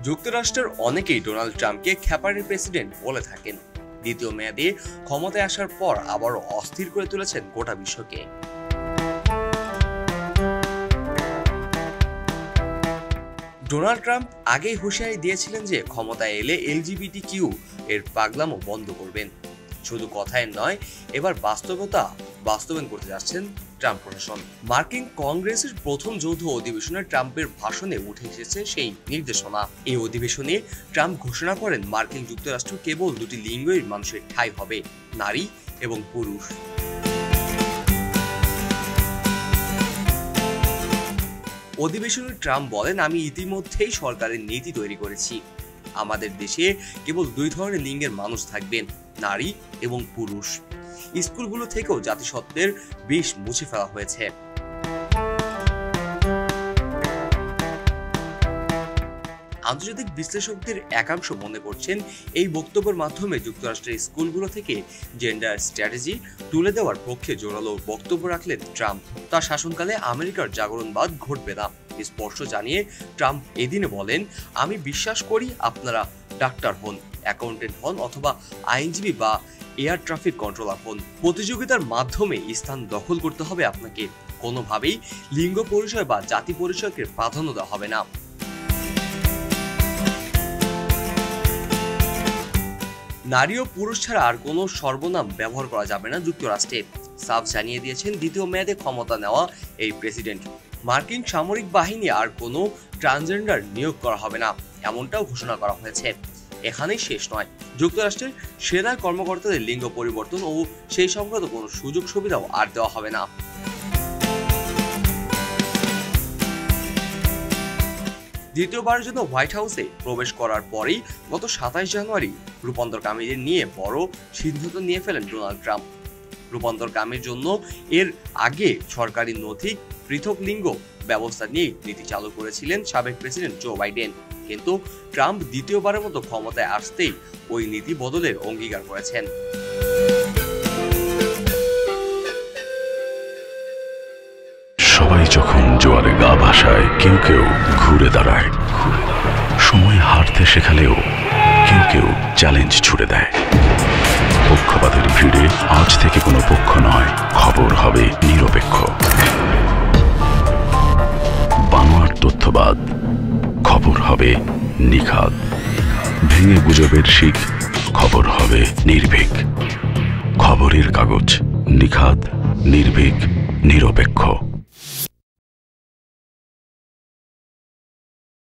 যুক্তরাষ্ট্রের অনেকেই ডোনাল্ড ট্রাম্পকে খ্যাপারের প্রেসিডেন্ট বলে থাকেন। দ্বিতীয় মেয়াদে ক্ষমতায় আসার পর আবারও অস্থির করে তুলেছেন গোটা বিশ্বকে। ডোনাল্ড ট্রাম্প আগেই হুঁশিয়ারি দিয়েছিলেন যে ক্ষমতায় এলে LGBTQ এর পাগলামো বন্ধ করবেন। শুধু কথায় নয়, এবার বাস্তবায়ন করতে যাচ্ছেন ট্রাম্প প্রশাসন। মার্কিন কংগ্রেসের প্রথম যৌথ অধিবেশনে ট্রাম্পের ভাষণে উঠে এসেছে সেই নির্দেশনা। এই অধিবেশনে ট্রাম্প ঘোষণা করেন মার্কিন যুক্তরাষ্ট্র কেবল দুটি লিঙ্গের মানুষের ঠাঁই হবে, নারী এবং পুরুষ। অধিবেশনে ট্রাম্প বলেন, আমি ইতিমধ্যেই সরকারের নীতি তৈরি করেছি। আমাদের দেশে কেবল দুই ধরনের লিঙ্গের মানুষ থাকবেন, নারী এবং পুরুষ। স্কুলগুলো থেকেও জাতিসত্ত্বের বিষ মুছে ফেলা হয়েছে। আন্তর্জাতিক বিশ্লেষকদের একাংশ মনে করছেন এই বক্তব্যের মাধ্যমে যুক্তরাষ্ট্রের স্কুলগুলো থেকে জেন্ডার স্ট্র্যাটেজি তুলে দেওয়ার পক্ষে জোরালো বক্তব্য রাখলেন ট্রাম্প। তার শাসনকালে আমেরিকার জাগরণবাদ ঘটবে না স্পষ্ট জানিয়ে ট্রাম্প এদিনে বলেন, আমি বিশ্বাস করি আপনারা ডাক্তার হন, অ্যাকাউন্টেন্ট হন অথবা আইনজীবী বা এয়ার ট্রাফিক কন্ট্রোলার হন। প্রতিযোগিতার মাধ্যমে স্থান দখল করতে হবে আপনাকে। কোনোভাবেই লিঙ্গ পরিচয় বা জাতি পরিচয়কে প্রাধান্য দেওয়া হবে না। নারী ও পুরুষ ছাড়া আর কোনো সর্বনাম ব্যবহার করা যাবে না যুক্তরাষ্ট্রে, সাফ জানিয়ে দিয়েছেন দ্বিতীয় মেয়াদে ক্ষমতা নেওয়া এই প্রেসিডেন্ট। মার্কিন সামরিক বাহিনী আর কোনো ট্রান্সজেন্ডার নিয়োগ করা হবে না, এমনটাও ঘোষণা করা হয়েছে। এখানেই শেষ নয়, যুক্তরাষ্ট্রের সেনা কর্মকর্তাদের লিঙ্গ পরিবর্তন ও সেই সংক্রান্ত কোনো সুযোগ সুবিধাও আর দেওয়া হবে না। দ্বিতীয়বারের জন্য হোয়াইট হাউসে প্রবেশ করার পরেই গত 27 জানুয়ারি রূপান্তরকামীদের নিয়ে বড় সিদ্ধান্ত নিয়ে ফেলেন ডোনাল্ড ট্রাম্প। রূপান্তরকামীর জন্য এর আগে সরকারি নথি পৃথক লিঙ্গ ব্যবস্থা নিয়ে নীতি চালু করেছিলেন সাবেক প্রেসিডেন্ট জো বাইডেন, কিন্তু ট্রাম্প দ্বিতীয়বারের মতো ক্ষমতায় আসতেই ওই নীতি বদলের অঙ্গীকার করেছেন। সবাই যখন জোয়ারে গা ভাসায়, কেউ কেউ ঘুরে দাঁড়ায়। সময় হারতে শেখালেও কেউ কেউ চ্যালেঞ্জ ছুড়ে দেয়। পক্ষপাতের ভিড়ে আজ থেকে কোনো পক্ষ নয়, খবর হবে নিরপেক্ষ। বানোয়ার তথ্যবাদ, খবর হবে নিখাদ। ভেঙে গুজবের শিখ, খবর হবে নির্ভীক। খবরের কাগজ, নিখাদ, নির্ভীক, নিরপেক্ষ।